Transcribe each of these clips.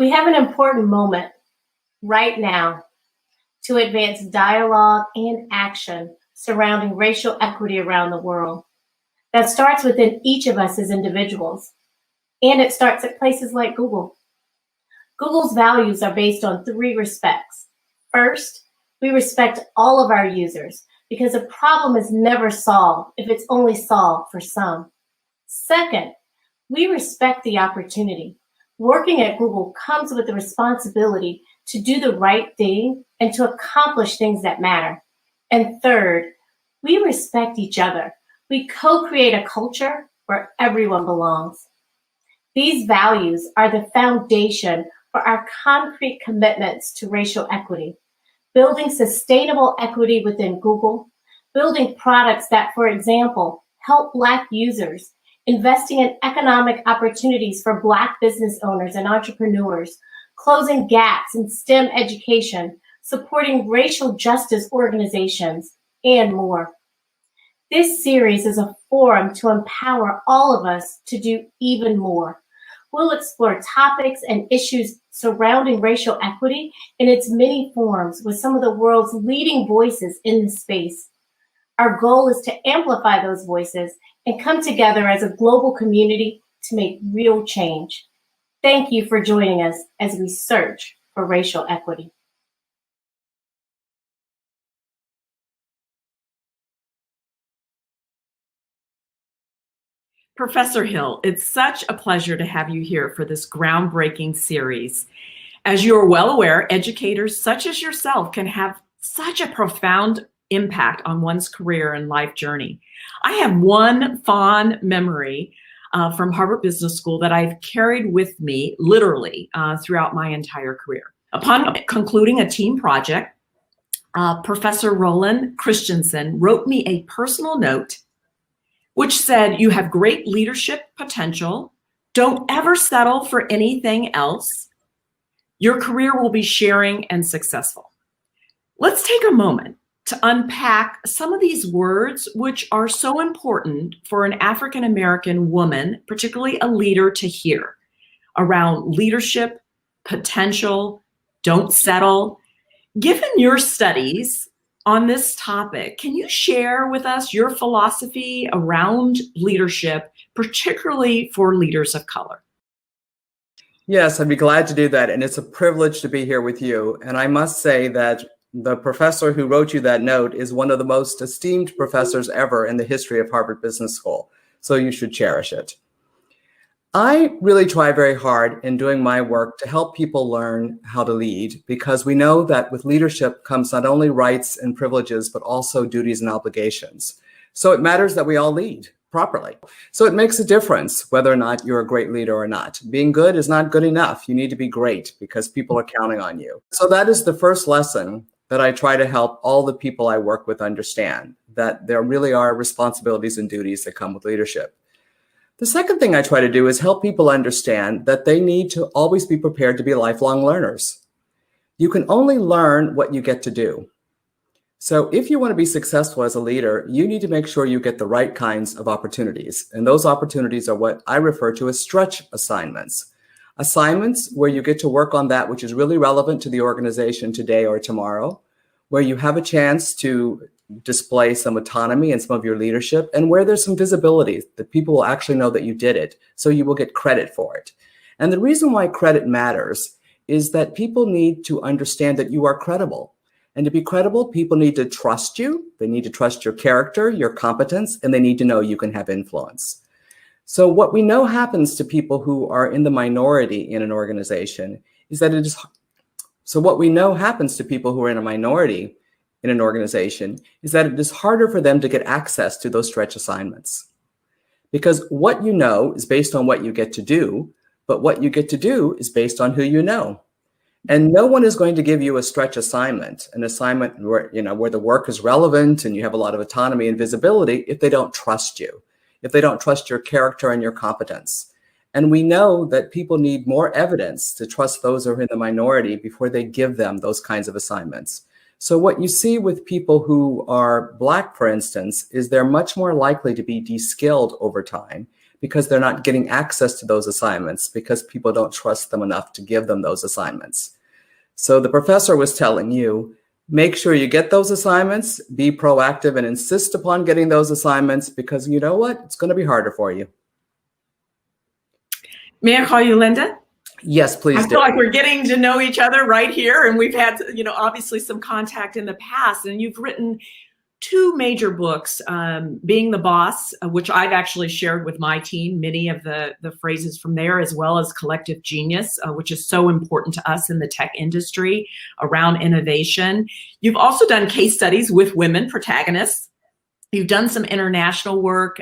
We have an important moment right now to advance dialogue and action surrounding racial equity around the world. That starts within each of us as individuals, and it starts at places like Google. Google's values are based on three respects. First, we respect all of our users because a problem is never solved if it's only solved for some. Second, we respect the opportunity. Working at Google comes with the responsibility to do the right thing and to accomplish things that matter. And third, we respect each other. We co-create a culture where everyone belongs. These values are the foundation for our concrete commitments to racial equity, building sustainable equity within Google, building products that, for example, help Black users, investing in economic opportunities for Black business owners and entrepreneurs, closing gaps in STEM education, supporting racial justice organizations, and more. This series is a forum to empower all of us to do even more. We'll explore topics and issues surrounding racial equity in its many forms with some of the world's leading voices in this space. Our goal is to amplify those voices and come together as a global community to make real change. Thank you for joining us as we search for racial equity. Professor Hill, it's such a pleasure to have you here for this groundbreaking series. As you are well aware, educators such as yourself can have such a profound impact on one's career and life journey. I have one fond memory from Harvard Business School that I've carried with me literally throughout my entire career. Upon concluding a team project, Professor Roland Christensen wrote me a personal note which said, "You have great leadership potential. Don't ever settle for anything else. Your career will be sharing and successful." Let's take a moment to unpack some of these words which are so important for an African American woman, particularly a leader, to hear around leadership, potential, don't settle. Given your studies on this topic, can you share with us your philosophy around leadership, particularly for leaders of color? Yes, I'd be glad to do that. And it's a privilege to be here with you. And I must say that the professor who wrote you that note is one of the most esteemed professors ever in the history of Harvard Business School. So you should cherish it. I really try very hard in doing my work to help people learn how to lead, because we know that with leadership comes not only rights and privileges, but also duties and obligations. So it matters that we all lead properly. So it makes a difference whether or not you're a great leader or not. Being good is not good enough. You need to be great because people are counting on you. So that is the first lesson that I try to help all the people I work with understand, that there really are responsibilities and duties that come with leadership. The second thing I try to do is help people understand that they need to always be prepared to be lifelong learners. You can only learn what you get to do. So if you want to be successful as a leader, you need to make sure you get the right kinds of opportunities. And those opportunities are what I refer to as stretch assignments. Assignments where you get to work on that which is really relevant to the organization today or tomorrow, where you have a chance to display some autonomy and some of your leadership, and where there's some visibility that people will actually know that you did it, so you will get credit for it. And the reason why credit matters is that people need to understand that you are credible. And to be credible, people need to trust you. They need to trust your character, your competence, and they need to know you can have influence. So what we know happens to people who are in the minority in an organization is that it is, so what we know happens to people who are in a minority in an organization is that it is harder for them to get access to those stretch assignments. Because what you know is based on what you get to do, but what you get to do is based on who you know. And no one is going to give you a stretch assignment, an assignment where, where the work is relevant and you have a lot of autonomy and visibility, if they don't trust you, if they don't trust your character and your competence. And we know that people need more evidence to trust those who are in the minority before they give them those kinds of assignments. So what you see with people who are Black, for instance, is they're much more likely to be de-skilled over time because they're not getting access to those assignments because people don't trust them enough to give them those assignments. So the professor was telling you, make sure you get those assignments, be proactive and insist upon getting those assignments because you know what? It's going to be harder for you. May I call you Linda? Yes, please do. I feel like we're getting to know each other right here, and we've had, obviously some contact in the past, and you've written 2 major books, Being the Boss, which I've actually shared with my team, many of the phrases from there, as well as Collective Genius, which is so important to us in the tech industry around innovation. You've also done case studies with women protagonists. You've done some international work,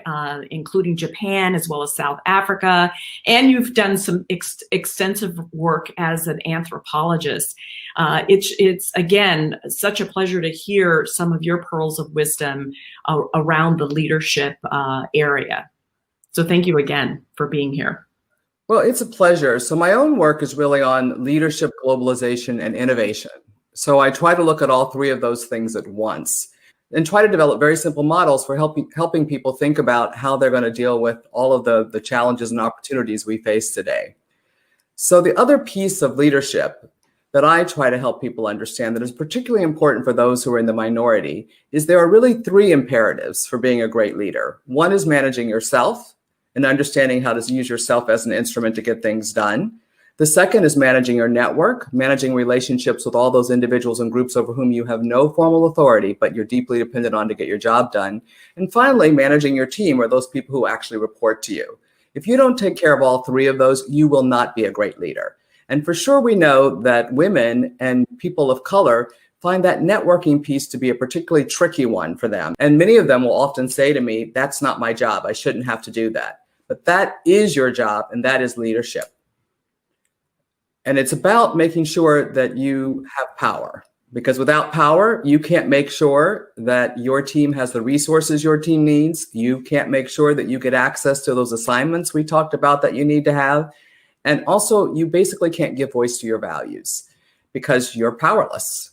including Japan as well as South Africa, and you've done some extensive work as an anthropologist. It's again, such a pleasure to hear some of your pearls of wisdom around the leadership area. So thank you again for being here. Well, it's a pleasure. So my own work is really on leadership, globalization, and innovation. So I try to look at all 3 of those things at once and try to develop very simple models for helping people think about how they're going to deal with all of the challenges and opportunities we face today. So the other piece of leadership that I try to help people understand that is particularly important for those who are in the minority is there are really 3 imperatives for being a great leader. One is managing yourself and understanding how to use yourself as an instrument to get things done. The second is managing your network, managing relationships with all those individuals and groups over whom you have no formal authority, but you're deeply dependent on to get your job done. And finally, managing your team, or those people who actually report to you. If you don't take care of all 3 of those, you will not be a great leader. And for sure, we know that women and people of color find that networking piece to be a particularly tricky one for them. And many of them will often say to me, that's not my job. I shouldn't have to do that. But that is your job, and that is leadership. And it's about making sure that you have power, because without power, you can't make sure that your team has the resources your team needs. You can't make sure that you get access to those assignments we talked about that you need to have. And also, you basically can't give voice to your values because you're powerless.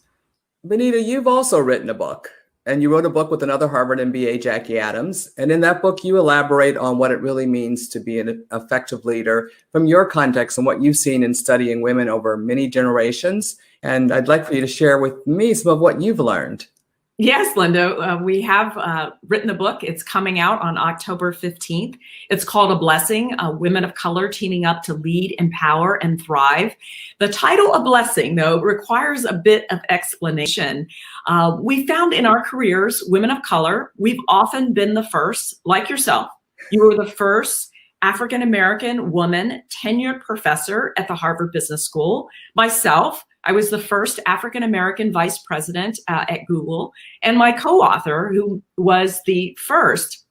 Bonita, you've also written a book, and you wrote a book with another Harvard MBA, Jackie Adams. And in that book, you elaborate on what it really means to be an effective leader from your context and what you've seen in studying women over many generations. And I'd like for you to share with me some of what you've learned. Yes, Linda, we have written a book. It's coming out on October 15th. It's called A Blessing, Women of Color Teaming Up to Lead, Empower, and Thrive. The title, A Blessing, though, requires a bit of explanation. We found in our careers, women of color, we've often been the first, like yourself. You were the first African-American woman tenured professor at the Harvard Business School. Myself, I was the first African-American vice president at Google, and my co-author, who was the first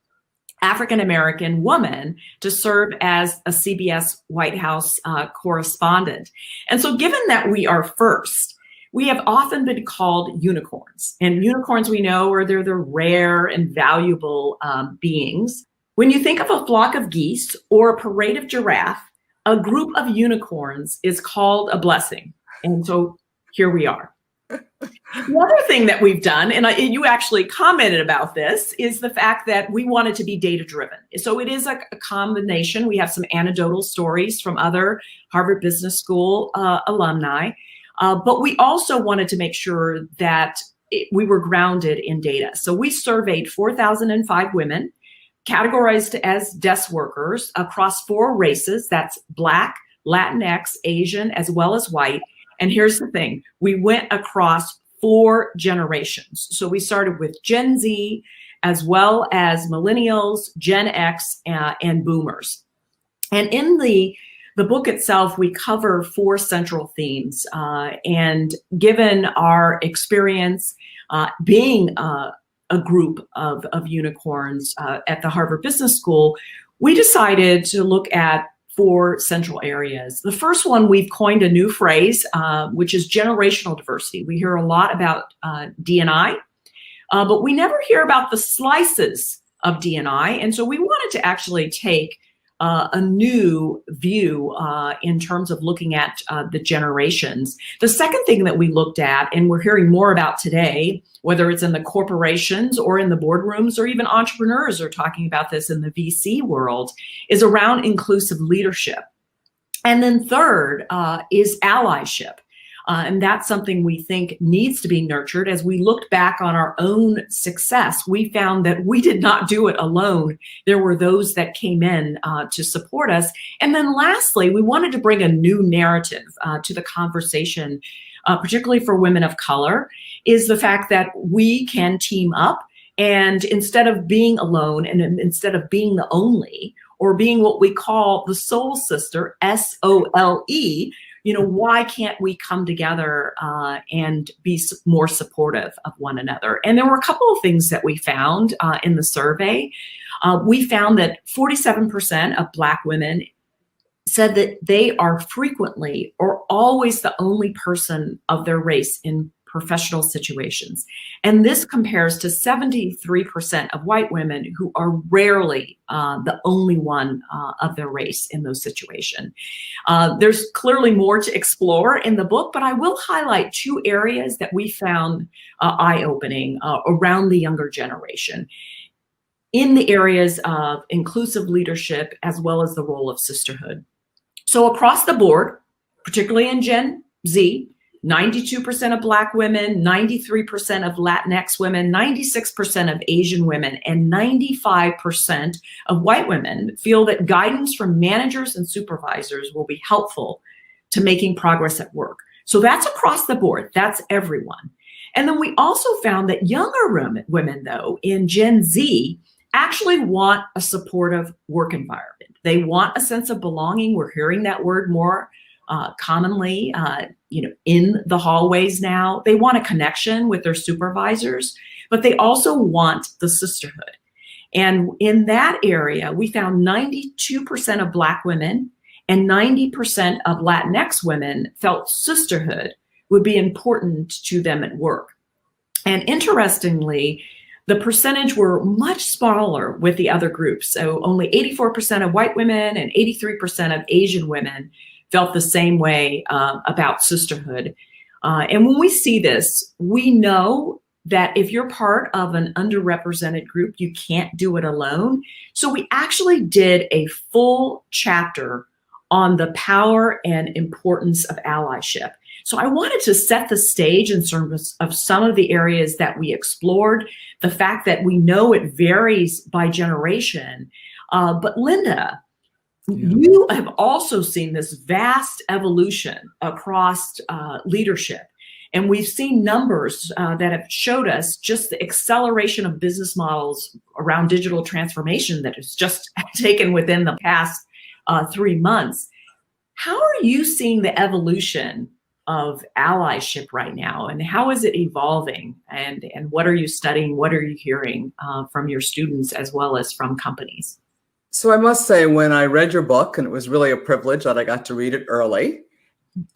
African-American woman to serve as a CBS White House correspondent. And so given that we are first, we have often been called unicorns. And unicorns, we know, are they're the rare and valuable beings. When you think of a flock of geese or a parade of giraffe, a group of unicorns is called a blessing. And so here we are. The other thing that we've done, and you actually commented about this, is the fact that we wanted to be data-driven. So it is a combination. We have some anecdotal stories from other Harvard Business School alumni, but we also wanted to make sure that we were grounded in data. So we surveyed 4,005 women, categorized as desk workers across 4 races. That's Black, Latinx, Asian, as well as white. And here's the thing, we went across 4 generations. So we started with Gen Z, as well as millennials, Gen X, and boomers. And in the book itself, we cover 4 central themes. And given our experience being a group of unicorns at the Harvard Business School, we decided to look at 4 central areas. The first one, we've coined a new phrase, which is generational diversity. We hear a lot about D&I, but we never hear about the slices of D&I. And so we wanted to actually take a new view in terms of looking at the generations. The second thing that we looked at, and we're hearing more about today, whether it's in the corporations or in the boardrooms, or even entrepreneurs are talking about this in the VC world, is around inclusive leadership. And then third is allyship. And that's something we think needs to be nurtured. As we looked back on our own success, we found that we did not do it alone. There were those that came in to support us. And then lastly, we wanted to bring a new narrative to the conversation, particularly for women of color, is the fact that we can team up. And instead of being alone, and instead of being the only, or being what we call the soul sister, SOLE, why can't we come together and be more supportive of one another? And there were a couple of things that we found in the survey. We found that 47% of Black women said that they are frequently or always the only person of their race in professional situations. And this compares to 73% of white women who are rarely the only one of their race in those situations. There's clearly more to explore in the book, but I will highlight two areas that we found eye-opening around the younger generation in the areas of inclusive leadership as well as the role of sisterhood. So across the board, particularly in Gen Z, 92% of Black women, 93% of Latinx women, 96% of Asian women, and 95% of white women feel that guidance from managers and supervisors will be helpful to making progress at work. So that's across the board. That's everyone. And then we also found that younger women, though, in Gen Z, actually want a supportive work environment. They want a sense of belonging. We're hearing that word more commonly, in the hallways now. They want a connection with their supervisors, but they also want the sisterhood. And in that area, we found 92% of Black women and 90% of Latinx women felt sisterhood would be important to them at work. And interestingly, the percentage were much smaller with the other groups. So only 84% of white women and 83% of Asian women felt the same way about sisterhood. And when we see this, we know that if you're part of an underrepresented group, you can't do it alone. So we actually did a full chapter on the power and importance of allyship. So I wanted to set the stage in terms of some of the areas that we explored, the fact that we know it varies by generation. But Linda, you have also seen this vast evolution across leadership. And we've seen numbers that have showed us just the acceleration of business models around digital transformation that has just taken within the past 3 months. How are you seeing the evolution of allyship right now? And how is it evolving? And what are you studying? What are you hearing from your students as well as from companies? So I must say, when I read your book, and it was really a privilege that I got to read it early,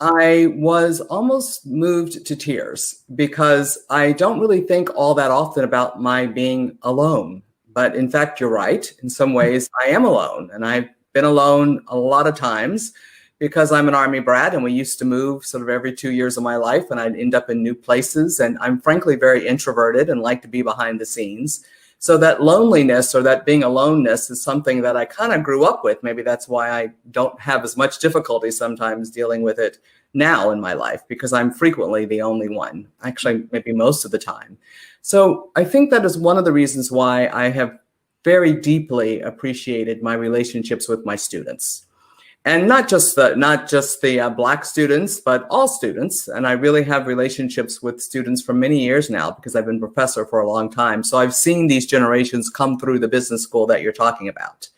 I was almost moved to tears because I don't really think all that often about my being alone. But in fact, you're right. In some ways, I am alone. And I've been alone a lot of times because I'm an Army brat and we used to move sort of every 2 years of my life, and I'd end up in new places. And I'm frankly very introverted and like to be behind the scenes. So that loneliness, or that being aloneness, is something that I kind of grew up with. Maybe that's why I don't have as much difficulty sometimes dealing with it now in my life, because I'm frequently the only one, actually maybe most of the time. So I think that is one of the reasons why I have very deeply appreciated my relationships with my students. And not just the Black students, but all students. And I really have relationships with students for many years now because I've been professor for a long time. So I've seen these generations come through the business school that you're talking about.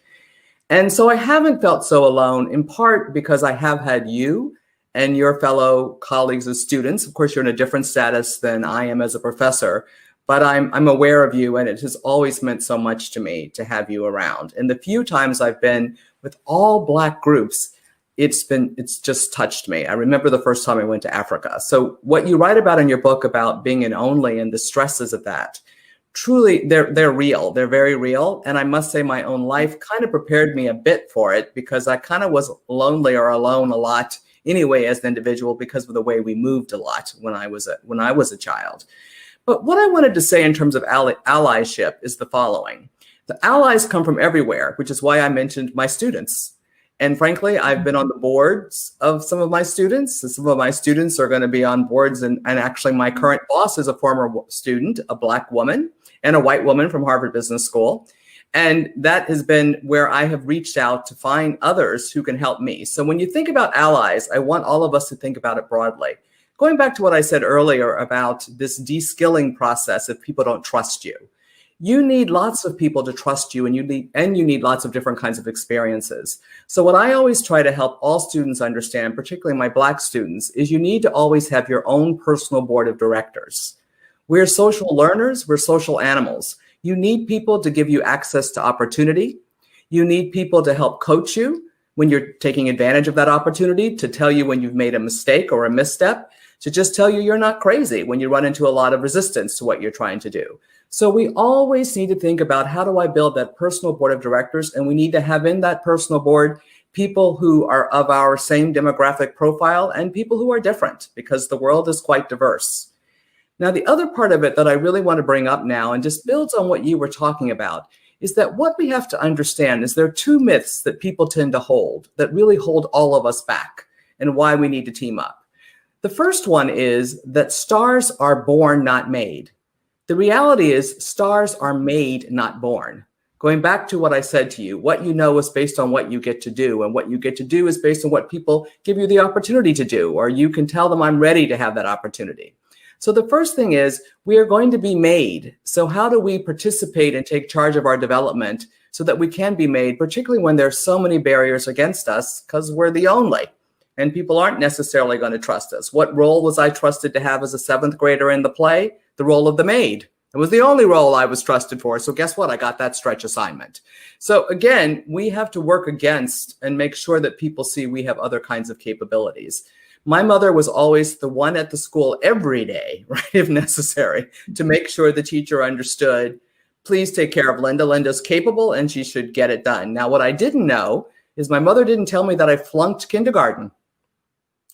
And so I haven't felt so alone, in part because I have had you and your fellow colleagues as students. Of course, you're in a different status than I am as a professor, but I'm aware of you, and it has always meant so much to me to have you around. And the few times I've been with all Black groups, it's just touched me. I remember the first time I went to Africa. So what you write about in your book about being an only and the stresses of that truly, they're real. They're very real. And I must say my own life kind of prepared me a bit for it, because I kind of was lonely or alone a lot anyway as an individual, because of the way we moved a lot when I was a child. But what I wanted to say in terms of allyship is the following. The allies come from everywhere, which is why I mentioned my students. And frankly, I've been on the boards of some of my students. And some of my students are going to be on boards. And actually, my current boss is a former student, a Black woman, and a white woman from Harvard Business School. And that has been where I have reached out to find others who can help me. So when you think about allies, I want all of us to think about it broadly. Going back to what I said earlier about this de-skilling process if people don't trust you. You need lots of people to trust you, and you need lots of different kinds of experiences. So what I always try to help all students understand, particularly my Black students, is you need to always have your own personal board of directors. We're social learners, we're social animals. You need people to give you access to opportunity. You need people to help coach you when you're taking advantage of that opportunity, to tell you when you've made a mistake or a misstep, to just tell you you're not crazy when you run into a lot of resistance to what you're trying to do. So we always need to think about, how do I build that personal board of directors? And we need to have in that personal board people who are of our same demographic profile and people who are different, because the world is quite diverse. Now, the other part of it that I really want to bring up now, and just builds on what you were talking about, is that what we have to understand is there are two myths that people tend to hold that really hold all of us back, and why we need to team up. The first one is that stars are born, not made. The reality is stars are made, not born. Going back to what I said to you, what you know is based on what you get to do, and what you get to do is based on what people give you the opportunity to do, or you can tell them, I'm ready to have that opportunity. So the first thing is, we are going to be made. So how do we participate and take charge of our development so that we can be made, particularly when there's so many barriers against us, because we're the only, and people aren't necessarily going to trust us. What role was I trusted to have as a 7th grader in the play? The role of the maid. It was the only role I was trusted for. So guess what? I got that stretch assignment. So again, we have to work against and make sure that people see we have other kinds of capabilities. My mother was always the one at the school every day, right, if necessary, to make sure the teacher understood, please take care of Linda. Linda's capable and she should get it done. Now, what I didn't know is my mother didn't tell me that I flunked kindergarten.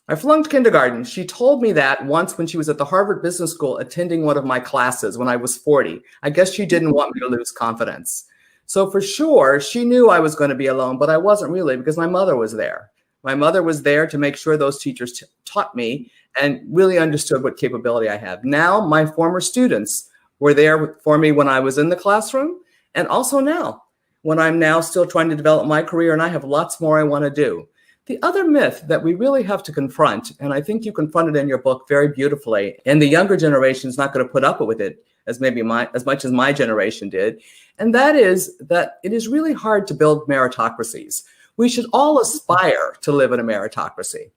I flunked kindergarten. She told me that once when she was at the Harvard Business School attending one of my classes when I was 40. I guess she didn't want me to lose confidence. So for sure, she knew I was going to be alone, but I wasn't really, because my mother was there. My mother was there to make sure those teachers taught me and really understood what capability I have. Now, my former students were there for me when I was in the classroom, and also now, when I'm now still trying to develop my career, and I have lots more I want to do. The other myth that we really have to confront, and I think you confronted in your book very beautifully, and the younger generation is not going to put up with it as much as my generation did, and that is that it is really hard to build meritocracies. We should all aspire to live in a meritocracy.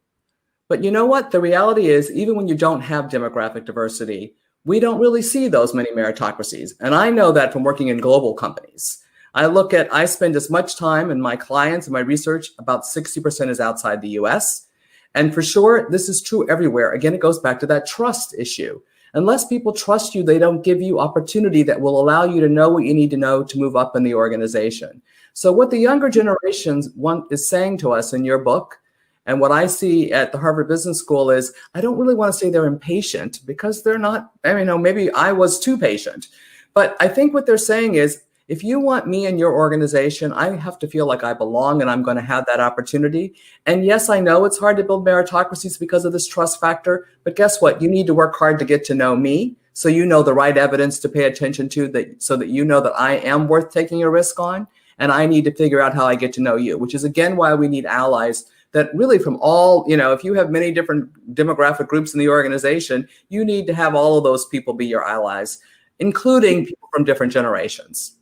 But you know what? The reality is, even when you don't have demographic diversity, we don't really see those many meritocracies. And I know that from working in global companies. I spend as much time in my clients and my research, about 60% is outside the US. And for sure, this is true everywhere. Again, it goes back to that trust issue. Unless people trust you, they don't give you opportunity that will allow you to know what you need to know to move up in the organization. So what the younger generations is saying to us in your book, and what I see at the Harvard Business School is, I don't really want to say they're impatient, because they're not. I mean, maybe I was too patient. But I think what they're saying is, if you want me in your organization, I have to feel like I belong and I'm going to have that opportunity. And yes, I know it's hard to build meritocracies because of this trust factor, but guess what? You need to work hard to get to know me, so you know the right evidence to pay attention to, so that you know that I am worth taking a risk on, and I need to figure out how I get to know you, which is again why we need allies that really from all, if you have many different demographic groups in the organization, you need to have all of those people be your allies, including people from different generations.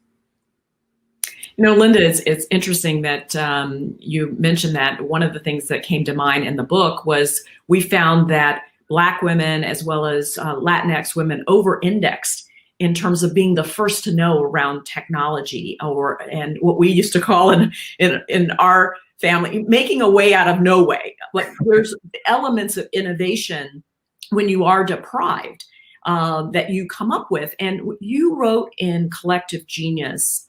Linda, it's interesting that you mentioned that. One of the things that came to mind in the book was we found that Black women as well as Latinx women over-indexed in terms of being the first to know around technology, and what we used to call in our family, making a way out of no way. Like, there's elements of innovation when you are deprived. that you come up with. And you wrote in Collective Genius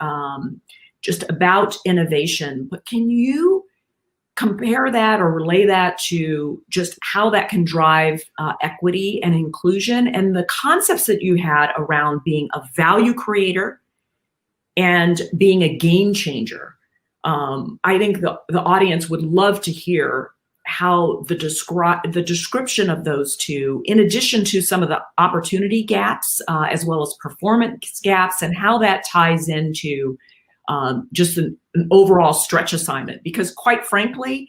just about innovation, but can you compare that or relay that to just how that can drive equity and inclusion and the concepts that you had around being a value creator and being a game changer? I think the audience would love to hear how the description of those two, in addition to some of the opportunity gaps, as well as performance gaps, and how that ties into just an overall stretch assignment. Because quite frankly,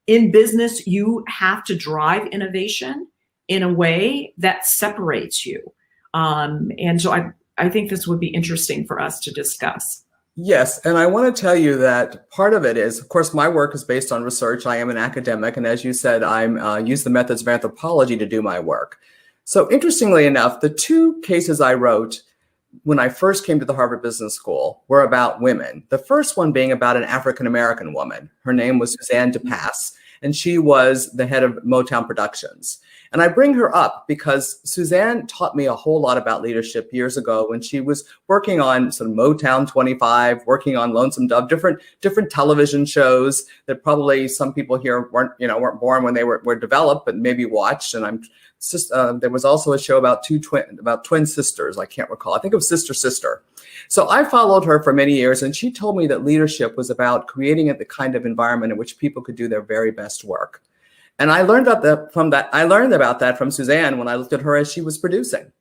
in business, you have to drive innovation in a way that separates you. And so I think this would be interesting for us to discuss. Yes, and I want to tell you that part of it is, of course, my work is based on research. I am an academic, and as you said, I use the methods of anthropology to do my work. So interestingly enough, the two cases I wrote when I first came to the Harvard Business School were about women. The first one being about an African-American woman. Her name was Suzanne DePass, and she was the head of Motown Productions. And I bring her up because Suzanne taught me a whole lot about leadership years ago when she was working on sort of Motown 25, working on Lonesome Dove, different television shows that probably some people here weren't born when they were developed, but maybe watched. And there was also a show about twin sisters. I can't recall. I think it was Sister. So I followed her for many years, and she told me that leadership was about creating the kind of environment in which people could do their very best work. And I learned about that from Suzanne when I looked at her as she was producing.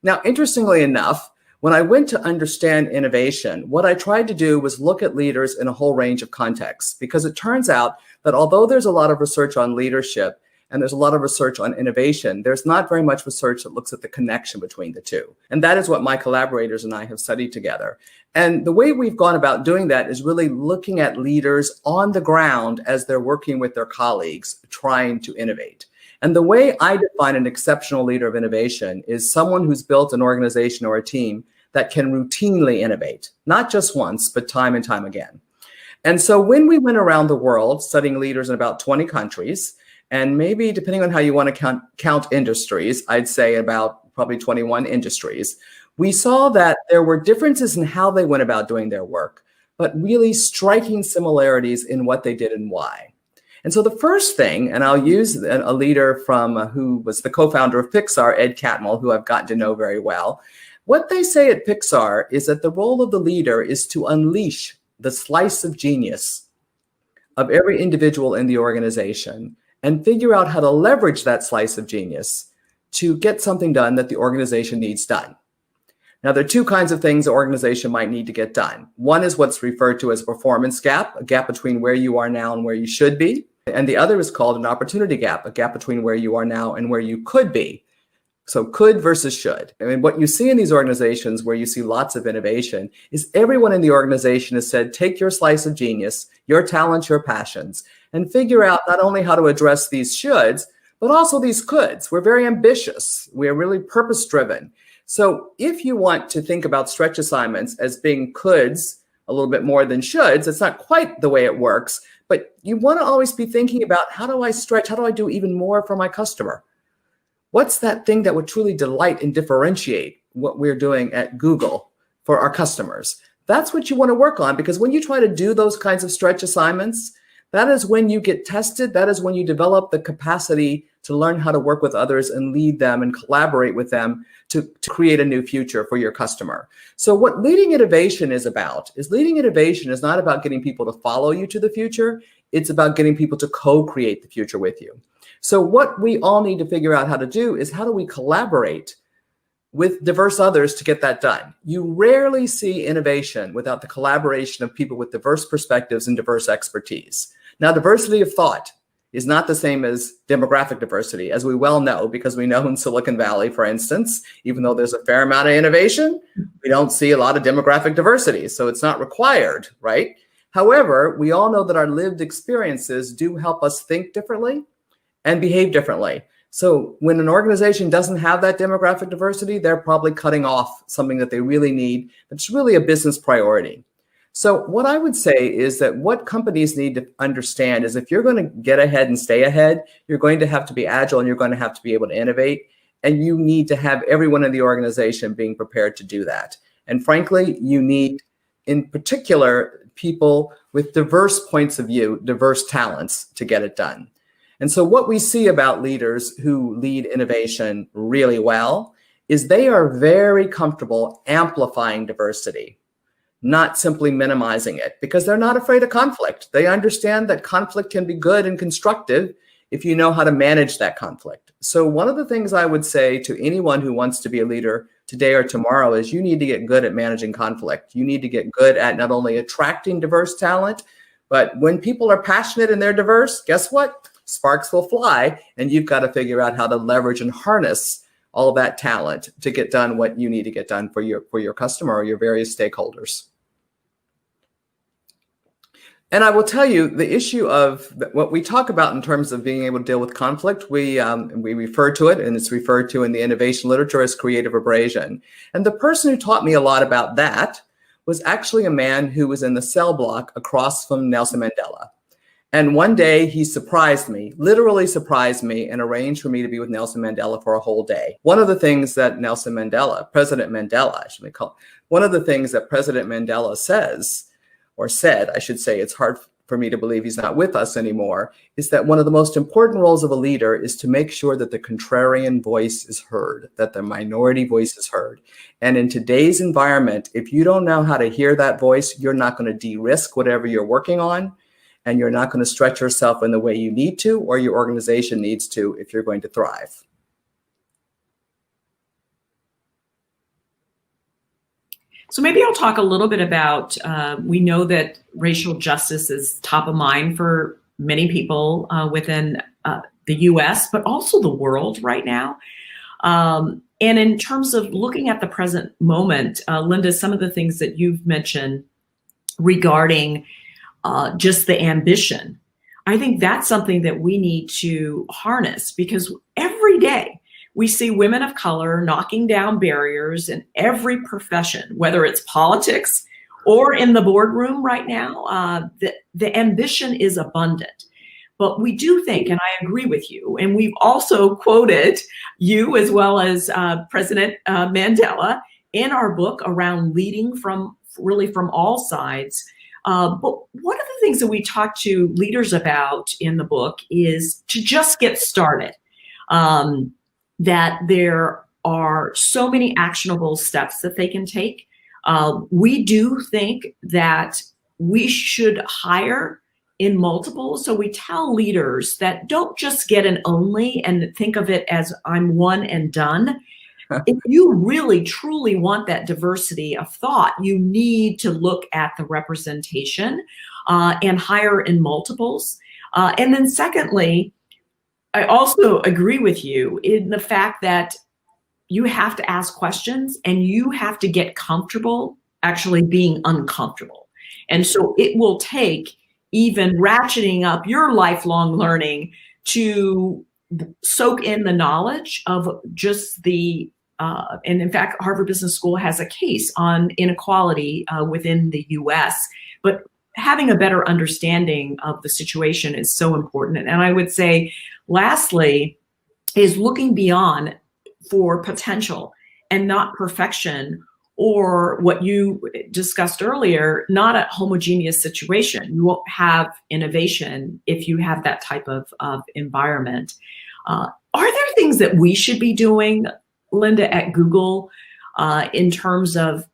Now, interestingly enough, when I went to understand innovation, what I tried to do was look at leaders in a whole range of contexts, because it turns out that although there's a lot of research on leadership and there's a lot of research on innovation, there's not very much research that looks at the connection between the two. And that is what my collaborators and I have studied together. And the way we've gone about doing that is really looking at leaders on the ground as they're working with their colleagues, trying to innovate. And the way I define an exceptional leader of innovation is someone who's built an organization or a team that can routinely innovate, not just once, but time and time again. And so when we went around the world studying leaders in about 20 countries, and maybe depending on how you want to count industries, I'd say about probably 21 industries, we saw that there were differences in how they went about doing their work, but really striking similarities in what they did and why. And so the first thing, and I'll use a leader who was the co-founder of Pixar, Ed Catmull, who I've gotten to know very well. What they say at Pixar is that the role of the leader is to unleash the slice of genius of every individual in the organization and figure out how to leverage that slice of genius to get something done that the organization needs done. Now, there are two kinds of things the organization might need to get done. One is what's referred to as a performance gap, a gap between where you are now and where you should be. And the other is called an opportunity gap, a gap between where you are now and where you could be. So could versus should. I mean, what you see in these organizations where you see lots of innovation is everyone in the organization has said, take your slice of genius, your talents, your passions, and figure out not only how to address these shoulds, but also these coulds. We're very ambitious. We're really purpose-driven. So if you want to think about stretch assignments as being coulds a little bit more than shoulds, it's not quite the way it works, but you want to always be thinking about how do I stretch? How do I do even more for my customer? What's that thing that would truly delight and differentiate what we're doing at Google for our customers? That's what you want to work on, because when you try to do those kinds of stretch assignments, that is when you get tested. That is when you develop the capacity to learn how to work with others and lead them and collaborate with them to create a new future for your customer. So what leading innovation is about is leading innovation is not about getting people to follow you to the future. It's about getting people to co-create the future with you. So what we all need to figure out how to do is how do we collaborate with diverse others to get that done? You rarely see innovation without the collaboration of people with diverse perspectives and diverse expertise. Now, diversity of thought is not the same as demographic diversity, as we well know, because we know in Silicon Valley, for instance, even though there's a fair amount of innovation, we don't see a lot of demographic diversity. So it's not required, right? However, we all know that our lived experiences do help us think differently and behave differently. So when an organization doesn't have that demographic diversity, they're probably cutting off something that they really need. It's really a business priority. So what I would say is that what companies need to understand is if you're going to get ahead and stay ahead, you're going to have to be agile and you're going to have to be able to innovate. And you need to have everyone in the organization being prepared to do that. And frankly, you need, in particular, people with diverse points of view, diverse talents to get it done. And so what we see about leaders who lead innovation really well is they are very comfortable amplifying diversity, not simply minimizing it, because they're not afraid of conflict. They understand that conflict can be good and constructive if you know how to manage that conflict. So one of the things I would say to anyone who wants to be a leader today or tomorrow is you need to get good at managing conflict. You need to get good at not only attracting diverse talent, but when people are passionate and they're diverse, guess what? Sparks will fly, and you've got to figure out how to leverage and harness all of that talent to get done what you need to get done for your customer or your various stakeholders. And I will tell you, the issue of what we talk about in terms of being able to deal with conflict, we refer to it, and it's referred to in the innovation literature as creative abrasion. And the person who taught me a lot about that was actually a man who was in the cell block across from Nelson Mandela. And one day he surprised me, literally surprised me, and arranged for me to be with Nelson Mandela for a whole day. One of the things that President Mandela, one of the things that President Mandela said, I should say, it's hard for me to believe he's not with us anymore, is that one of the most important roles of a leader is to make sure that the contrarian voice is heard, that the minority voice is heard. And in today's environment, if you don't know how to hear that voice, you're not going to de-risk whatever you're working on, and you're not going to stretch yourself in the way you need to or your organization needs to if you're going to thrive. So maybe I'll talk a little bit about, we know that racial justice is top of mind for many people within the US, but also the world right now. And in terms of looking at the present moment, Linda, some of the things that you've mentioned regarding just the ambition, I think that's something that we need to harness, because every day we see women of color knocking down barriers in every profession, whether it's politics or in the boardroom right now. The ambition is abundant. But we do think, and I agree with you, and we've also quoted you as well as President Mandela in our book around leading from all sides. But one of the things that we talk to leaders about in the book is to just get started. That there are so many actionable steps that they can take. We do think that we should hire in multiples. So we tell leaders that don't just get an only and think of it as I'm one and done. If you really truly want that diversity of thought, you need to look at the representation and hire in multiples. And then secondly, I also agree with you in the fact that you have to ask questions and you have to get comfortable actually being uncomfortable. And so it will take even ratcheting up your lifelong learning to soak in the knowledge of just the, and in fact, Harvard Business School has a case on inequality within the US, but having a better understanding of the situation is so important. And I would say, lastly, is looking beyond for potential and not perfection, or what you discussed earlier, not a homogeneous situation. You won't have innovation if you have that type of environment. Are there things that we should be doing, Linda, at Google in terms of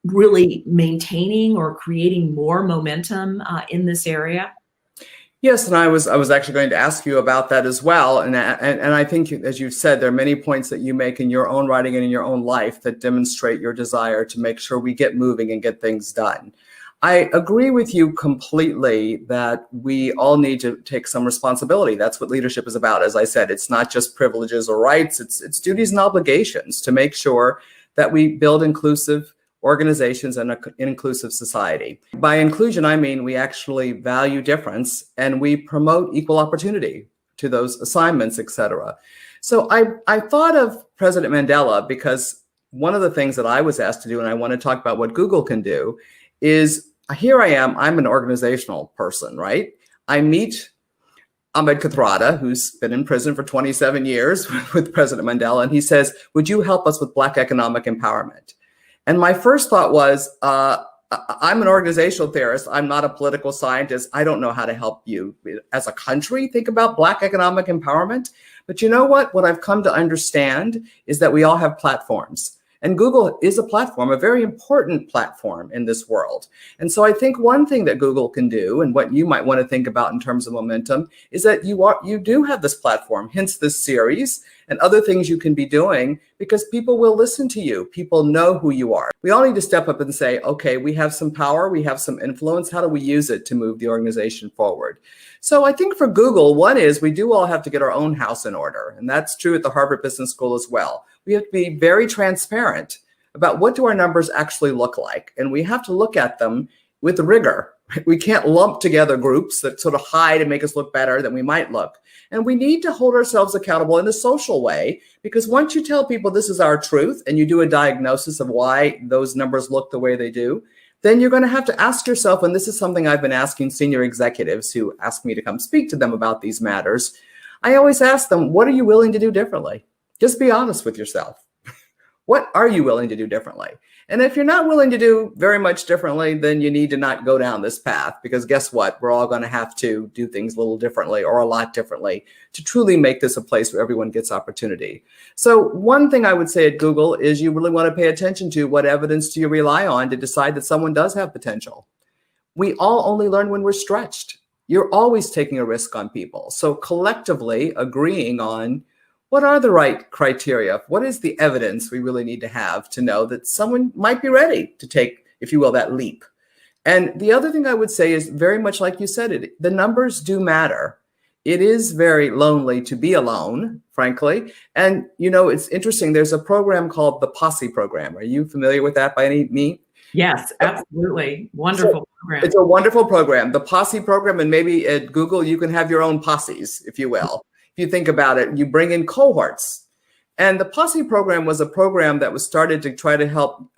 really maintaining or creating more momentum in this area? Yes, and I was actually going to ask you about that as well. And I think, as you said, there are many points that you make in your own writing and in your own life that demonstrate your desire to make sure we get moving and get things done. I agree with you completely that we all need to take some responsibility. That's what leadership is about. As I said, it's not just privileges or rights, it's duties and obligations to make sure that we build inclusive organizations and an inclusive society. By inclusion, I mean we actually value difference and we promote equal opportunity to those assignments, etc. So I thought of President Mandela because one of the things that I was asked to do, and I want to talk about what Google can do, is here I am, I'm an organizational person, right? I meet Ahmed Kathrada, who's been in prison for 27 years with President Mandela, and he says, "Would you help us with Black economic empowerment?" And my first thought was, I'm an organizational theorist. I'm not a political scientist. I don't know how to help you as a country think about Black economic empowerment. But you know what? What I've come to understand is that we all have platforms. And Google is a platform, a very important platform in this world. And so I think one thing that Google can do, and what you might want to think about in terms of momentum, is that you do have this platform, hence this series and other things you can be doing, because people will listen to you. People know who you are. We all need to step up and say, okay, we have some power, we have some influence. How do we use it to move the organization forward? So I think for Google, one is we do all have to get our own house in order. And that's true at the Harvard Business School as well. We have to be very transparent about what do our numbers actually look like. And we have to look at them with rigor. We can't lump together groups that sort of hide and make us look better than we might look. And we need to hold ourselves accountable in a social way, because once you tell people this is our truth and you do a diagnosis of why those numbers look the way they do, then you're going to have to ask yourself, and this is something I've been asking senior executives who ask me to come speak to them about these matters. I always ask them, what are you willing to do differently? Just be honest with yourself. What are you willing to do differently? And if you're not willing to do very much differently, then you need to not go down this path, because guess what? We're all going to have to do things a little differently or a lot differently to truly make this a place where everyone gets opportunity. So one thing I would say at Google is you really want to pay attention to what evidence do you rely on to decide that someone does have potential. We all only learn when we're stretched. You're always taking a risk on people. So collectively agreeing on what are the right criteria? What is the evidence we really need to have to know that someone might be ready to take, if you will, that leap? And the other thing I would say is very much like you said, the numbers do matter. It is very lonely to be alone, frankly. And, you know, it's interesting. There's a program called the Posse program. Are you familiar with that by any means? Yes, absolutely. Wonderful program. It's a wonderful program, the Posse program. And maybe at Google, you can have your own posses, if you will. If you think about it, you bring in cohorts. And the Posse program was a program that was started to try to help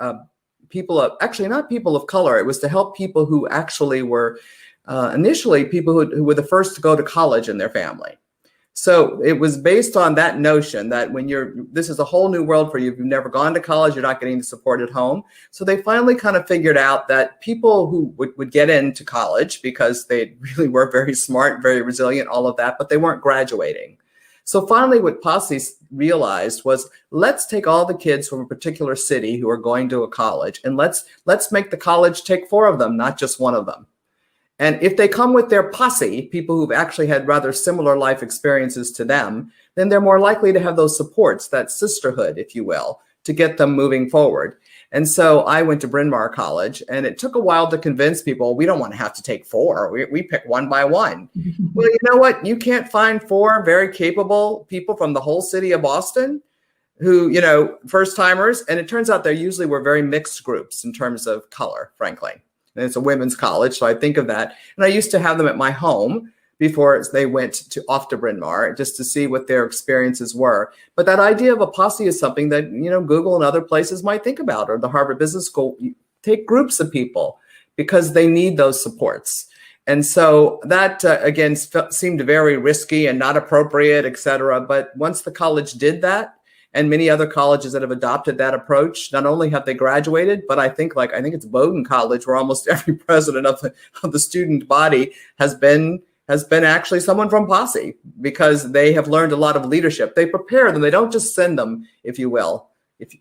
people, actually not people of color. It was to help people who actually were initially people who were the first to go to college in their family. So it was based on that notion that when this is a whole new world for you. If you've never gone to college, you're not getting the support at home. So they finally kind of figured out that people who would get into college because they really were very smart, very resilient, all of that, but they weren't graduating. So finally what Posse realized was, let's take all the kids from a particular city who are going to a college, and let's make the college take 4 of them, not just 1 of them. And if they come with their posse, people who've actually had rather similar life experiences to them, then they're more likely to have those supports, that sisterhood, if you will, to get them moving forward. And so I went to Bryn Mawr College, and it took a while to convince people, we don't want to have to take 4. We pick 1 by 1. Well, you know what? You can't find 4 very capable people from the whole city of Boston who, you know, first timers. And it turns out they usually were very mixed groups in terms of color, frankly. And it's a women's college, so I think of that. And I used to have them at my home before they went off to Bryn Mawr, just to see what their experiences were. But that idea of a posse is something that, you know, Google and other places might think about, or the Harvard Business School. Take groups of people because they need those supports. And so that, again, seemed very risky and not appropriate, et cetera. But once the college did that, and many other colleges that have adopted that approach, not only have they graduated, but I think it's Bowdoin College, where almost every president of the student body has been actually someone from Posse, because they have learned a lot of leadership. They prepare them. They don't just send them, if you will,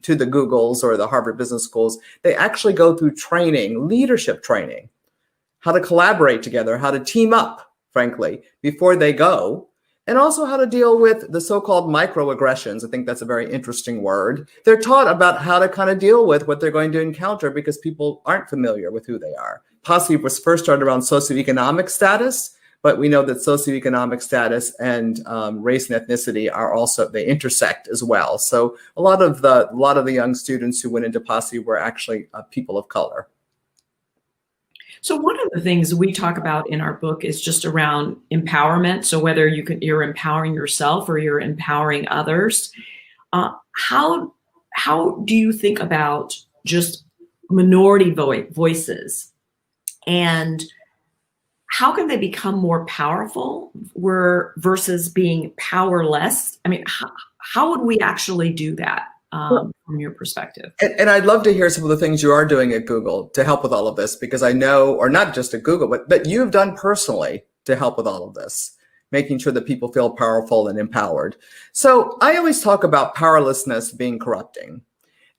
to the Googles or the Harvard Business Schools. They actually go through training, leadership training, how to collaborate together, how to team up, frankly, before they go. And also how to deal with the so-called microaggressions. I think that's a very interesting word. They're taught about how to kind of deal with what they're going to encounter because people aren't familiar with who they are. Posse was first started around socioeconomic status, but we know that socioeconomic status and race and ethnicity they intersect as well. So a lot of the young students who went into Posse were actually people of color. So one of the things we talk about in our book is just around empowerment. So whether you're empowering yourself or you're empowering others, how do you think about just minority voices and how can they become more powerful versus being powerless? I mean, how would we actually do that from your perspective? And I'd love to hear some of the things you are doing at Google to help with all of this, because I know, or not just at Google, but you've done personally to help with all of this, making sure that people feel powerful and empowered. So I always talk about powerlessness being corrupting.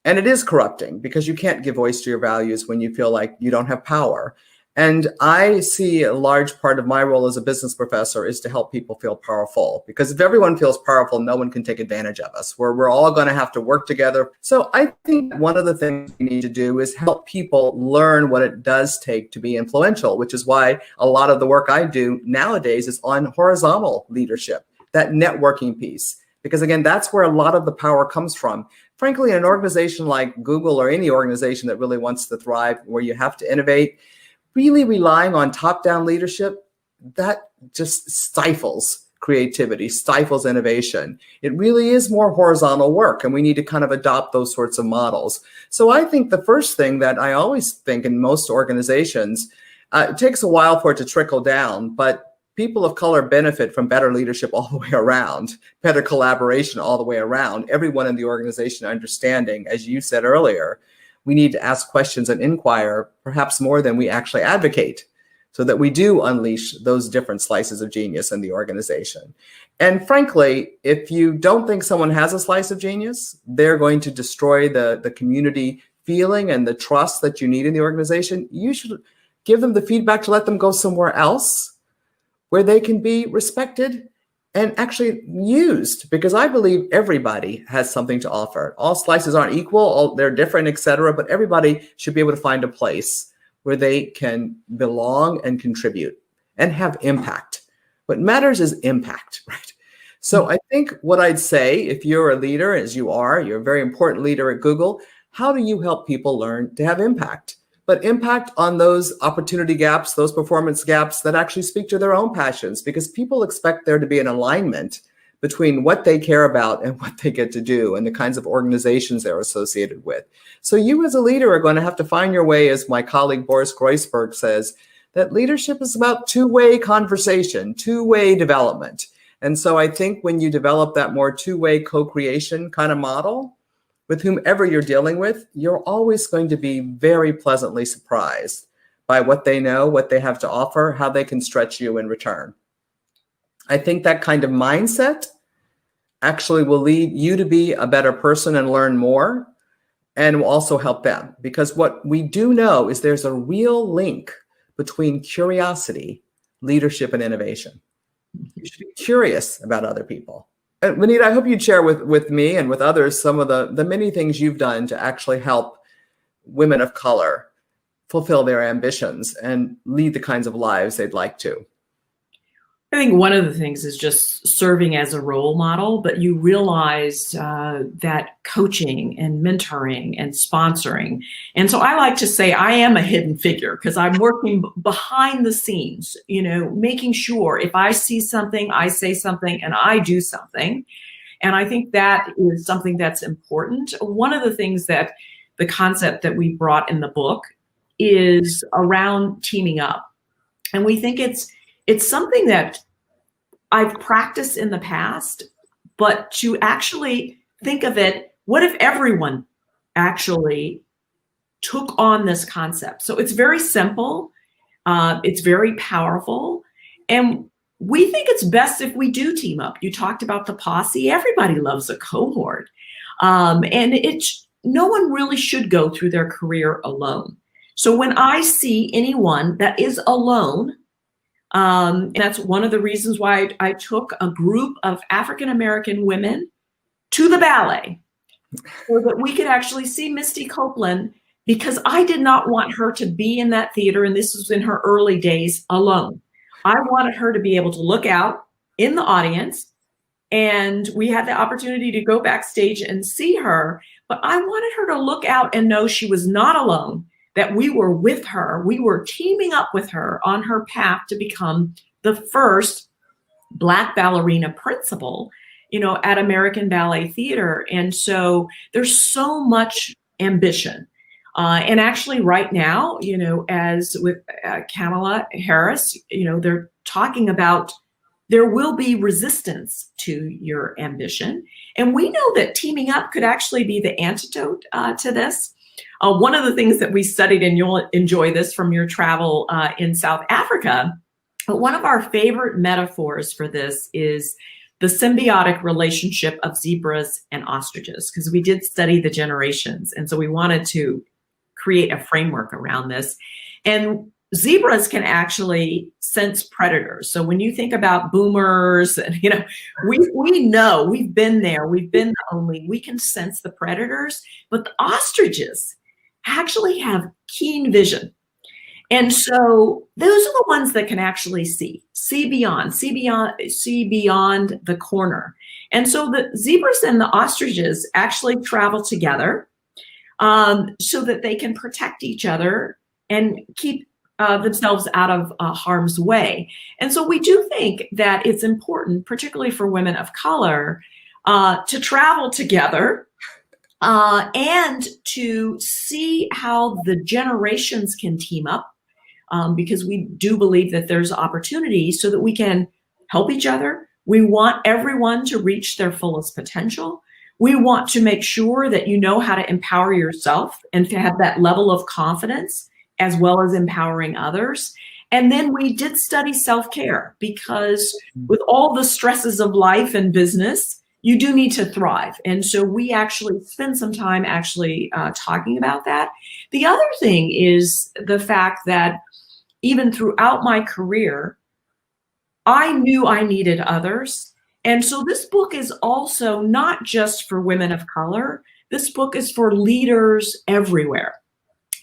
And it is corrupting because you can't give voice to your values when you feel like you don't have power. And I see a large part of my role as a business professor is to help people feel powerful, because if everyone feels powerful, no one can take advantage of us. We're all going to have to work together. So I think one of the things we need to do is help people learn what it does take to be influential, which is why a lot of the work I do nowadays is on horizontal leadership, that networking piece. Because again, that's where a lot of the power comes from. Frankly, in an organization like Google, or any organization that really wants to thrive, where you have to innovate, really relying on top-down leadership, that just stifles creativity, stifles innovation. It really is more horizontal work, and we need to kind of adopt those sorts of models. So I think the first thing that I always think in most organizations, it takes a while for it to trickle down, but people of color benefit from better leadership all the way around, better collaboration all the way around, everyone in the organization understanding, as you said earlier, we need to ask questions and inquire perhaps more than we actually advocate, so that we do unleash those different slices of genius in the organization. And frankly, if you don't think someone has a slice of genius, they're going to destroy the community feeling and the trust that you need in the organization. You should give them the feedback to let them go somewhere else where they can be respected and actually used, because I believe everybody has something to offer. All slices aren't equal, they're different, etc., but everybody should be able to find a place where they can belong and contribute and have impact. What matters is impact, right? So I think what I'd say, if you're a leader, as you are, you're a very important leader at Google, how do you help people learn to have impact? But impact on those opportunity gaps, those performance gaps that actually speak to their own passions, because people expect there to be an alignment between what they care about and what they get to do and the kinds of organizations they're associated with. So you as a leader are going to have to find your way, as my colleague Boris Kreuzberg says, that leadership is about two-way conversation, two-way development. And so I think when you develop that more two-way co-creation kind of model, with whomever you're dealing with, you're always going to be very pleasantly surprised by what they know, what they have to offer, how they can stretch you in return. I think that kind of mindset actually will lead you to be a better person and learn more, and will also help them. Because what we do know is there's a real link between curiosity, leadership, and innovation. You should be curious about other people. And Bonita, I hope you'd share with me and with others some of the many things you've done to actually help women of color fulfill their ambitions and lead the kinds of lives they'd like to. I think one of the things is just serving as a role model, but you realize that coaching and mentoring and sponsoring. And so I like to say I am a hidden figure, because I'm working behind the scenes, making sure if I see something, I say something, and I do something. And I think that is something that's important. One of the things that the concept that we brought in the book is around teaming up. And we think it's something that I've practiced in the past, but to actually think of it, what if everyone actually took on this concept? So it's very simple, it's very powerful, and we think it's best if we do team up. You talked about the posse. Everybody loves a cohort, and no one really should go through their career alone. So when I see anyone that is alone, and that's one of the reasons why I took a group of African-American women to the ballet, so that we could actually see Misty Copeland, because I did not want her to be in that theater, and this was in her early days, alone. I wanted her to be able to look out in the audience, and we had the opportunity to go backstage and see her, but I wanted her to look out and know she was not alone, that we were with her. We were teaming up with her on her path to become the first Black ballerina principal, at American Ballet Theater. And so there's so much ambition And actually right now, as with Kamala Harris, they're talking about there will be resistance to your ambition. And we know that teaming up could actually be the antidote to this. One of the things that we studied, and you'll enjoy this from your travel in South Africa, but one of our favorite metaphors for this is the symbiotic relationship of zebras and ostriches, because we did study the generations. And so we wanted to create a framework around this. And zebras can actually sense predators. So when you think about boomers, and we know, we've been there, we've been lonely, we can sense the predators, but the ostriches actually have keen vision. And so those are the ones that can actually see beyond the corner. And so the zebras and the ostriches actually travel together so that they can protect each other and keep themselves out of harm's way. And so we do think that it's important, particularly for women of color, to travel together and to see how the generations can team up, because we do believe that there's opportunity so that we can help each other. We want everyone to reach their fullest potential. We want to make sure that you know how to empower yourself and to have that level of confidence as well as empowering others. And then we did study self-care, because with all the stresses of life and business, you do need to thrive. And so we actually spend some time talking about that. The other thing is the fact that even throughout my career, I knew I needed others. And so this book is also not just for women of color. This book is for leaders everywhere.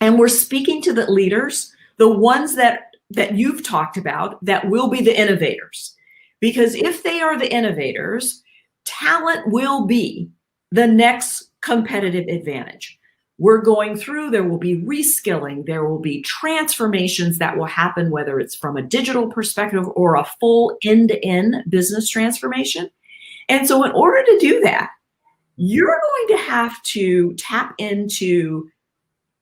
And we're speaking to the leaders, the ones that you've talked about, that will be the innovators. Because if they are the innovators, talent will be the next competitive advantage. We're going through, there will be reskilling, there will be transformations that will happen, whether it's from a digital perspective or a full end-to-end business transformation. And so in order to do that, you're going to have to tap into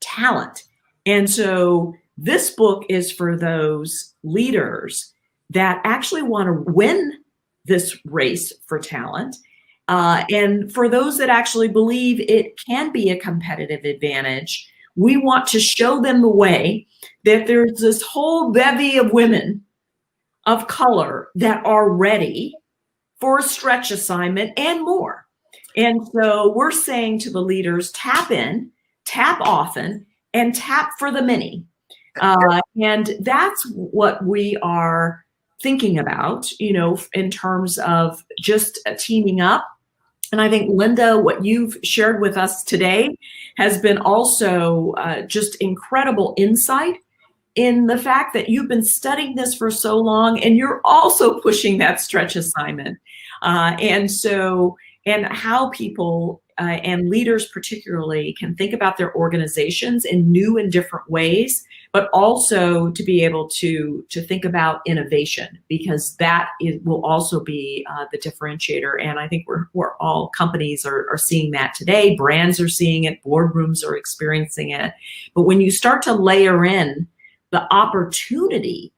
talent. And so this book is for those leaders that actually want to win this race for talent. And for those that actually believe it can be a competitive advantage, we want to show them the way that there's this whole bevy of women of color that are ready for a stretch assignment and more. And so we're saying to the leaders, tap in, tap often, and tap for the many. And that's what we are thinking about, in terms of just teaming up. And I think, Linda, what you've shared with us today has been also just incredible insight in the fact that you've been studying this for so long, and you're also pushing that stretch assignment. And how people and leaders particularly can think about their organizations in new and different ways, but also to be able to think about innovation, because that will also be the differentiator. And I think we're all companies are seeing that today. Brands are seeing it. Boardrooms are experiencing it. But when you start to layer in the opportunity,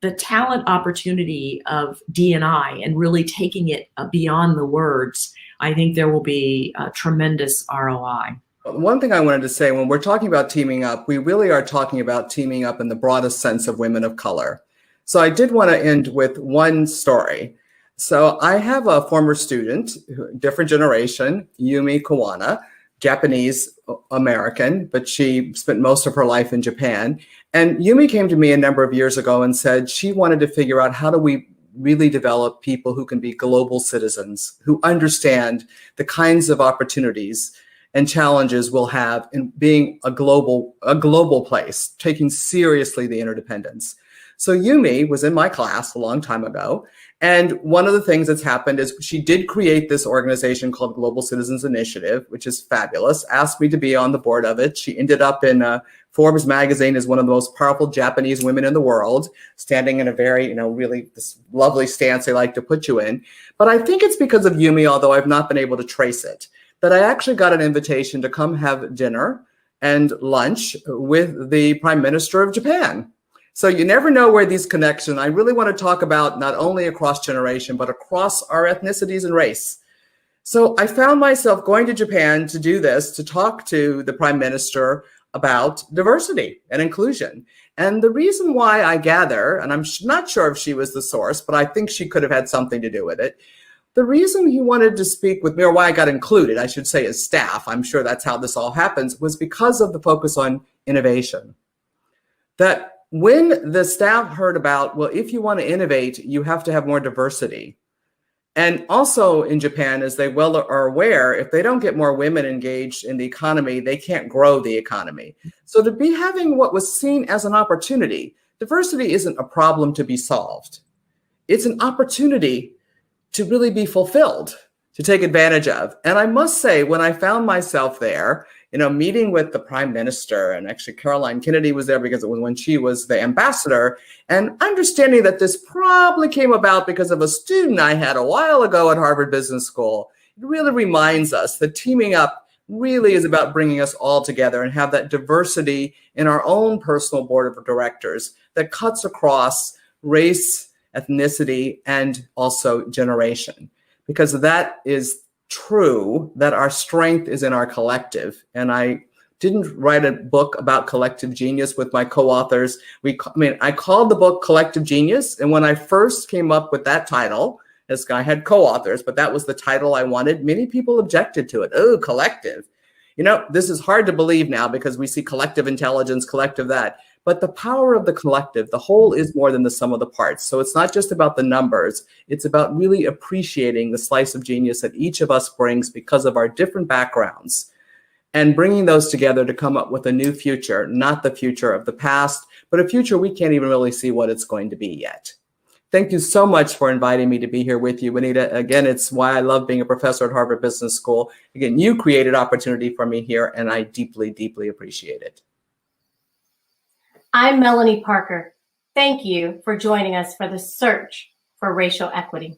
the talent opportunity of D&I and really taking it beyond the words, I think there will be a tremendous ROI. One thing I wanted to say, when we're talking about teaming up, we really are talking about teaming up in the broadest sense of women of color. So I did want to end with one story. So I have a former student, different generation, Yumi Kawana, Japanese American, but she spent most of her life in Japan. And Yumi came to me a number of years ago and said she wanted to figure out, how do we really develop people who can be global citizens, who understand the kinds of opportunities and challenges we'll have in being a global place, taking seriously the interdependence. So Yumi was in my class a long time ago. And one of the things that's happened is she did create this organization called Global Citizens Initiative, which is fabulous, asked me to be on the board of it. She ended up in Forbes magazine as one of the most powerful Japanese women in the world, standing in a very, really this lovely stance they like to put you in. But I think it's because of Yumi, although I've not been able to trace it, that I actually got an invitation to come have dinner and lunch with the Prime Minister of Japan. So you never know where these connections. I really want to talk about not only across generation, but across our ethnicities and race. So I found myself going to Japan to do this, to talk to the Prime Minister about diversity and inclusion. And the reason why I gather, and I'm not sure if she was the source, but I think she could have had something to do with it. The reason he wanted to speak with me, or why I got included, I should say, as staff, I'm sure that's how this all happens, was because of the focus on innovation. That when the staff heard about, well, if you want to innovate, you have to have more diversity. And also in Japan, as they well are aware, if they don't get more women engaged in the economy, they can't grow the economy. So to be having what was seen as an opportunity, diversity isn't a problem to be solved. It's an opportunity to really be fulfilled, to take advantage of. And I must say, when I found myself there, meeting with the Prime Minister, and actually Caroline Kennedy was there because it was when she was the ambassador, and understanding that this probably came about because of a student I had a while ago at Harvard Business School, it really reminds us that teaming up really is about bringing us all together and have that diversity in our own personal board of directors that cuts across race, ethnicity, and also generation, because that is true, that our strength is in our collective. And I didn't write a book about collective genius with my co-authors. I called the book Collective Genius. And when I first came up with that title, this guy had co-authors, but that was the title I wanted. Many people objected to it. Oh, collective. This is hard to believe now because we see collective intelligence, collective that. But the power of the collective, the whole is more than the sum of the parts. So it's not just about the numbers. It's about really appreciating the slice of genius that each of us brings because of our different backgrounds and bringing those together to come up with a new future, not the future of the past, but a future we can't even really see what it's going to be yet. Thank you so much for inviting me to be here with you, Bonita. Again, it's why I love being a professor at Harvard Business School. Again, you created opportunity for me here, and I deeply, deeply appreciate it. I'm Melanie Parker. Thank you for joining us for the search for racial equity.